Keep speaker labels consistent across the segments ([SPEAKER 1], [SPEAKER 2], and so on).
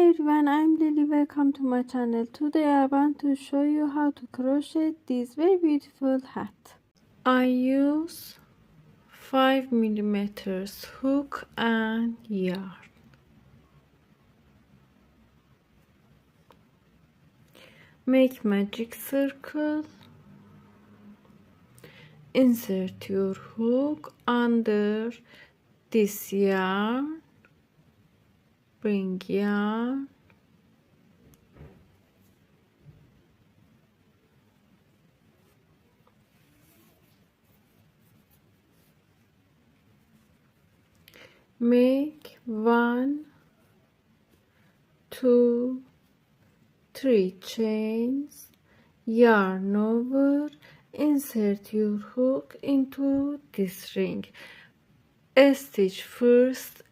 [SPEAKER 1] everyone, I'm Lily. Welcome to my channel. Today I want to show you how to crochet this very beautiful hat. I use 5mm hook and yarn. Make magic circle. Insert your hook under this yarn. Bring yarn. Make 1, 2, 3 chains, yarn over, insert your hook into this ring. Stitch first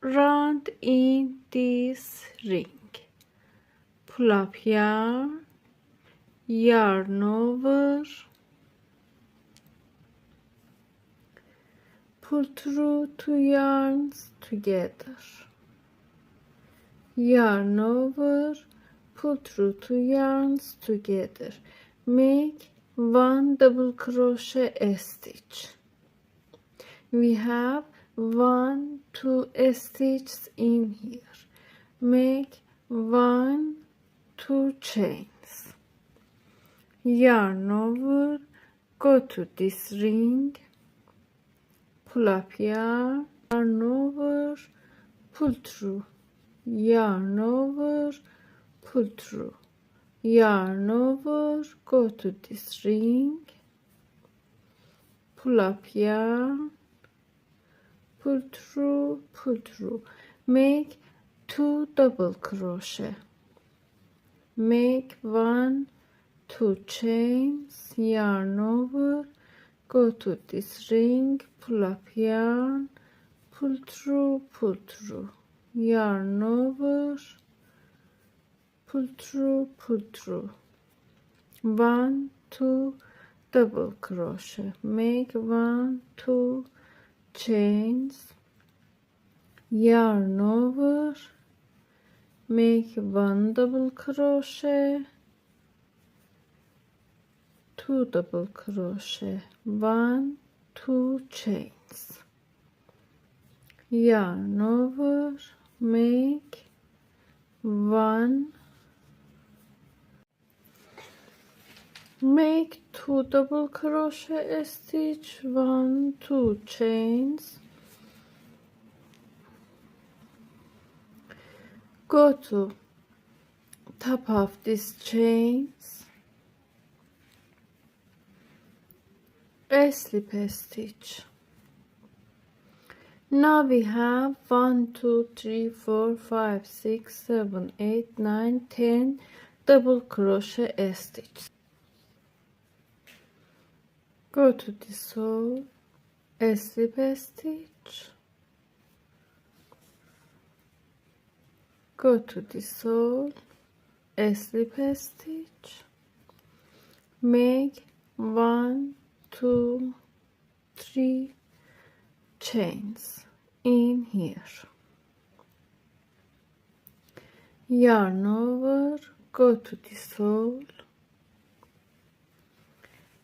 [SPEAKER 1] round in this ring. Pull up yarn, yarn over, pull through 2 yarns together, yarn over, pull through 2 yarns together, make 1 double crochet stitch. We have 1, 2 stitches in here. Make 1, 2 chains, yarn over, go to this ring, pull up yarn over, pull through, yarn over, pull through, yarn over, go to this ring, pull up yarn, pull through, make 2 double crochet, make 1, 2 chains, yarn over, go to this ring, pull up yarn, pull through, yarn over, pull through, 1, 2 double crochet, make 1, 2 chains, yarn over, make 1 double crochet, 2 double crochet, 1, 2 chains, yarn over, make 1, make 2 double crochet stitch, 1, 2 chains, go to top of these chains, a slip stitch. Now we have 1, 2, 3, 4, 5, 6, 7, 8, 9, 10 double crochet stitches. Go to this hole, a slip stitch, go to this hole, a slip stitch, make 1, 2, 3 chains in here, yarn over, go to this hole,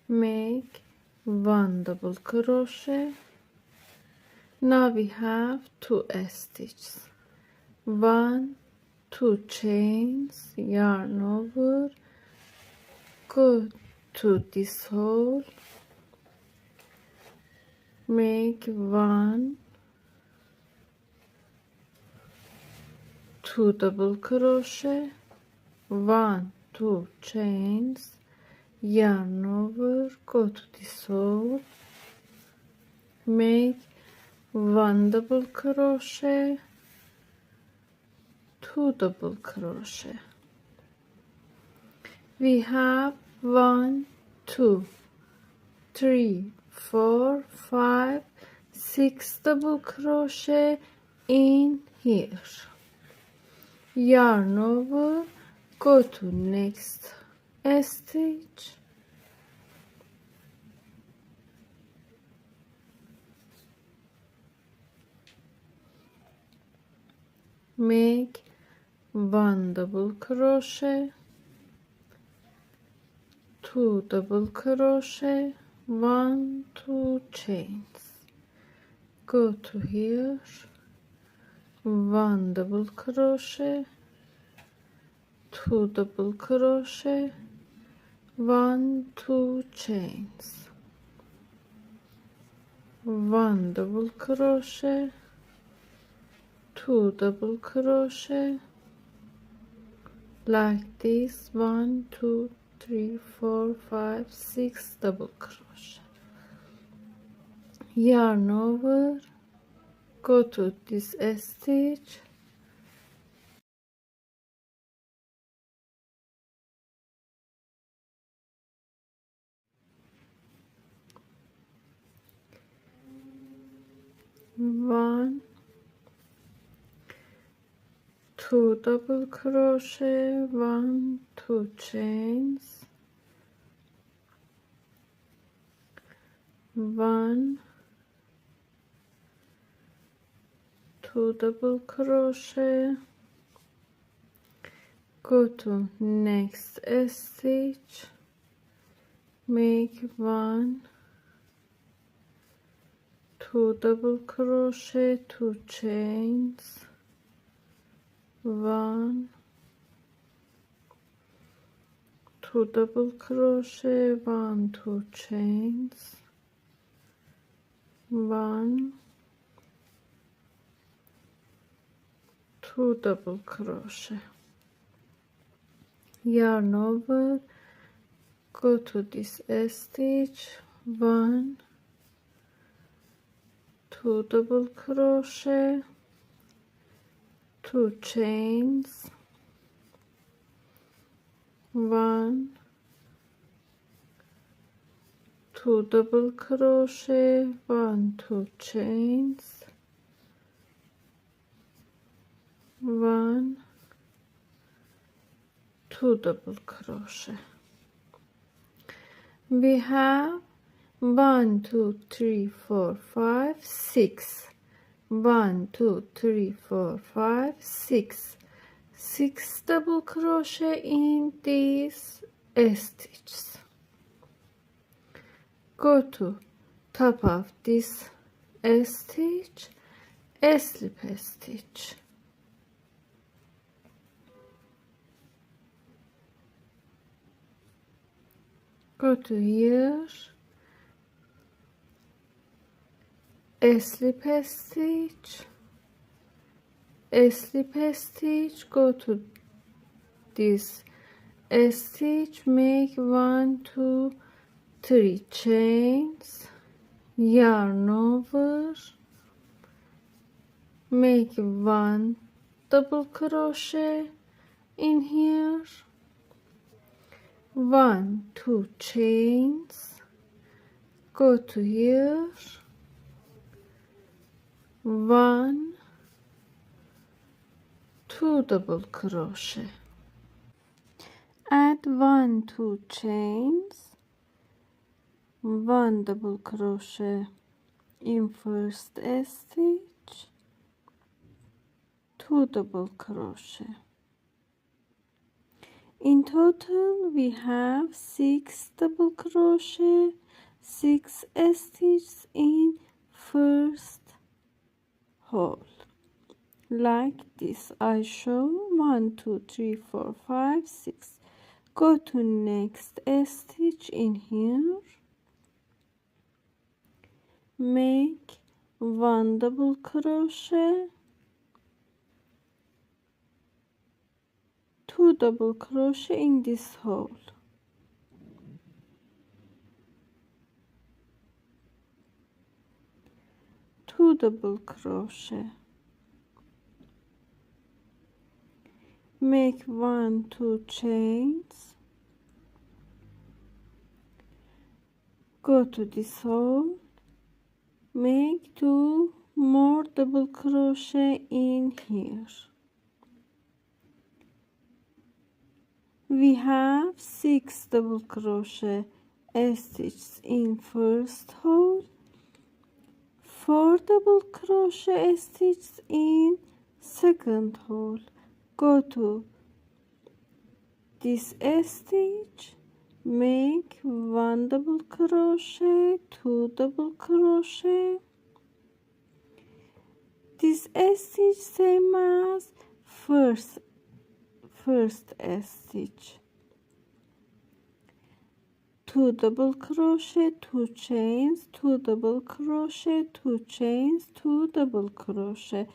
[SPEAKER 1] make 1 double crochet. Now we have 2 stitches, 1, 2 chains, yarn over, go to this hole, make 1, 2 double crochet, 1, 2 chains, yarn over, go to this hole, make 1 double crochet, 2 double crochet. We have 1, 2, 3, 4, 5, 6 double crochet in here, yarn over, go to next stitch, make 1 double crochet, 2 double crochet, 1 2 chains, go to here, 1 double crochet, 2 double crochet, 1 2 chains, 1 double crochet, 2 double crochet, like this, 1 2 3 4 5 6 double crochet, yarn over, go to this stitch, one 2 double crochet, 1 2 chains, 1 2 double crochet, go to next stitch, make 1 2 double crochet, 2 chains, 1 2 double crochet, 1 2 chains, 1 2 double crochet, yarn over, go to this stitch, 1 2 double crochet, 2 chains, 1 2 double crochet, 1 2 chains, 1 2 double crochet. We have 1 2 3 4 5 6, 1 2 3 4 5 6 6 double crochet in these stitches. Go to top of this stitch, slip stitch, go to here, slip stitch, slip stitch, go to this stitch, make 1 2 3 chains, yarn over, make 1 double crochet in here, 1 2 chains, go to here, 1 2 double crochet, add 1 2 chains, 1 double crochet in first stitch, 2 double crochet. In total we have 6 double crochet, 6 stitches in first hole, like this. I show 1 2 3 4 5 6. Go to next stitch in here, make 1 double crochet, 2 double crochet in this hole, two double crochet, make 1 2 chains, go to this hole, make 2 more double crochet in here. We have 6 double crochet stitches in first hole, 4 double crochet stitches in second hole. go to this stitch, make 1 double crochet, 2 double crochet. This stitch same as first stitch, 2 double crochet, 2 chains, 2 double crochet, 2 chains, 2 double crochet.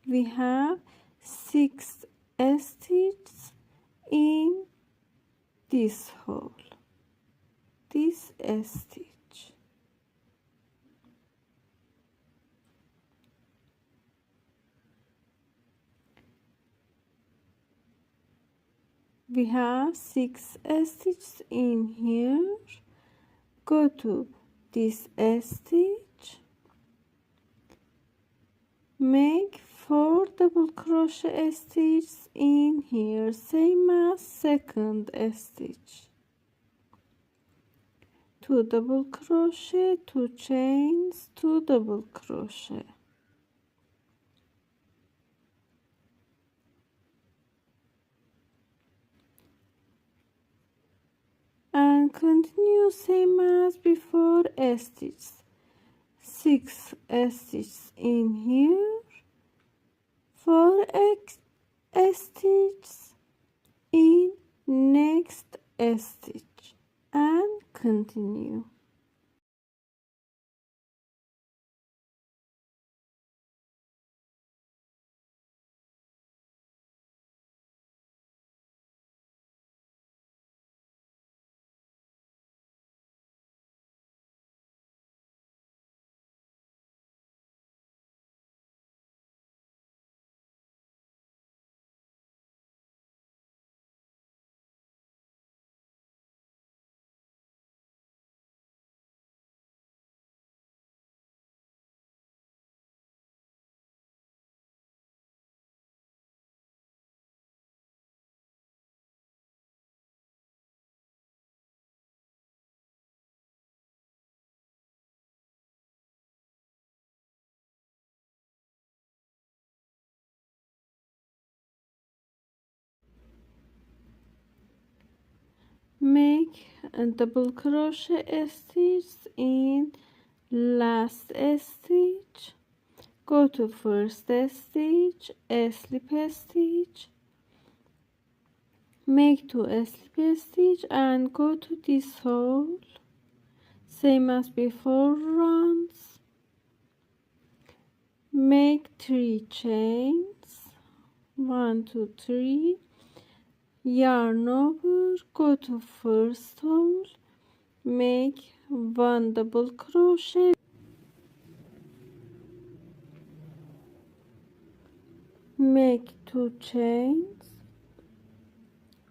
[SPEAKER 1] We have 6 stitches in this hole, this stitch. We have 6 stitches in here. Go to this stitch, make 4 double crochet stitches in here, same as second stitch, 2 double crochet, 2 chains, 2 double crochet. And continue same as before stitches, 6 stitches in here, 4 stitches in next stitch, and continue. Make a double crochet stitch in last stitch, go to first stitch, slip stitch, make 2 slip stitch and go to this hole, same as before rounds, make 3 chains, 1 2 3, yarn over, go to first hole, make 1 double crochet, make 2 chains,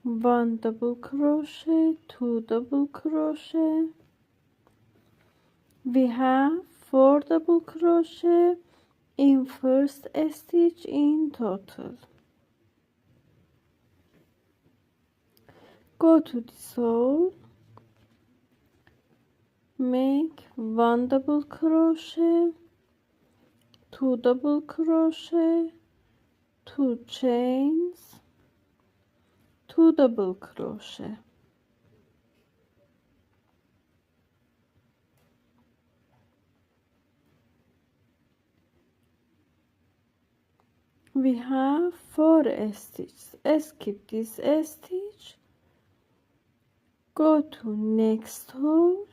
[SPEAKER 1] 1 double crochet, 2 double crochet. We have 4 double crochet in first stitch in total. Go to this hole, make 1 double crochet, 2 double crochet, 2 chains, 2 double crochet. We have 4 stitches. Skip this stitch, go to next hole,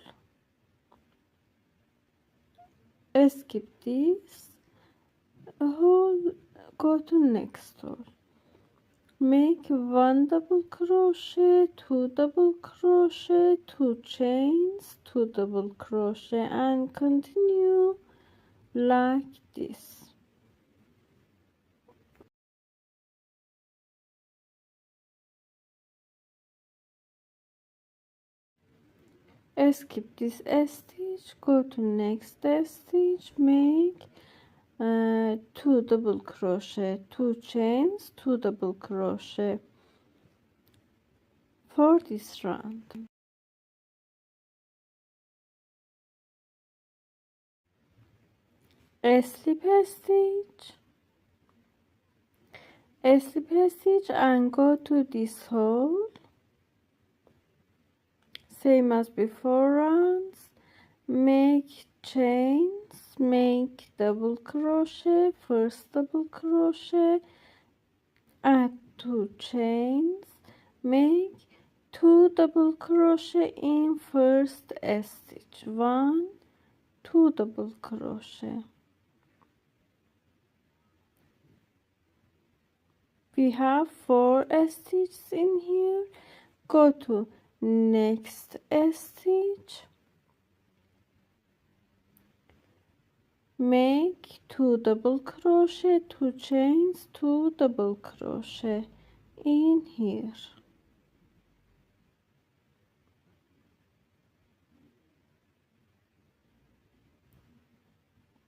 [SPEAKER 1] skip this hole, go to next hole, make 1 double crochet, 2 double crochet, 2 chains, 2 double crochet, and continue like this. Skip this stitch, go to next stitch, make 2 double crochet, 2 chains, 2 double crochet for this round. Slip stitch, a slip a stitch and go to this hole, same as before rounds, make chains, make double crochet, first double crochet, add 2 chains, make 2 double crochet in first stitch, 1, 2 double crochet. We have 4 stitches in here. Go to next stitch, make 2 double crochet, 2 chains, 2 double crochet in here,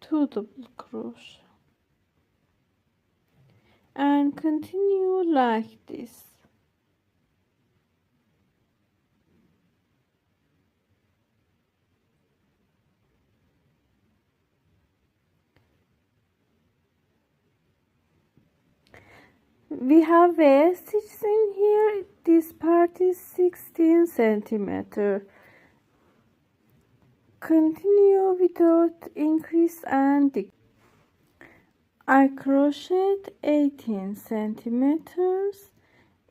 [SPEAKER 1] two double crochet, and continue like this. We have a stitch in here. This part is 16 centimeter. Continue without increase and decrease. I crocheted 18 centimeters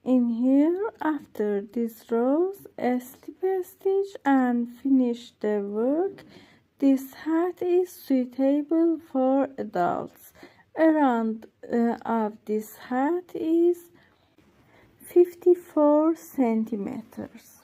[SPEAKER 1] in here. After this rows, a slip a stitch and finish the work. This hat is suitable for adults. Around of this hat is 54 centimeters.